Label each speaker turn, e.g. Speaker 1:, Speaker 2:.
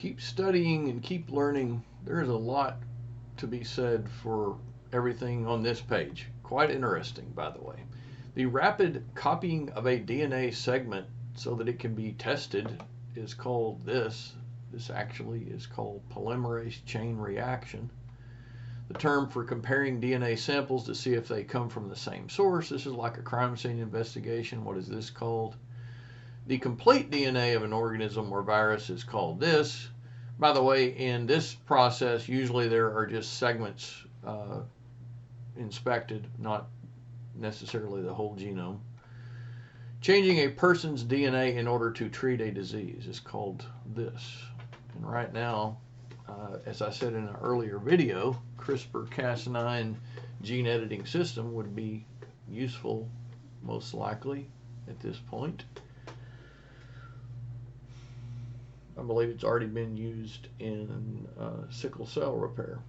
Speaker 1: Keep studying and keep learning. There is a lot to be said for everything on this page. Quite interesting, by the way. The rapid copying of a DNA segment so that it can be tested is called this. This actually is called polymerase chain reaction. The term for comparing DNA samples to see if they come from the same source. This is like a crime scene investigation. What is this called? The complete DNA of an organism or virus is called this. By the way, in this process, usually there are just segments inspected, not necessarily the whole genome. Changing a person's DNA in order to treat a disease is called this. And right now, as I said in an earlier video, CRISPR-Cas9 gene editing system would be useful, most likely, at this point. I believe it's already been used in sickle cell repair.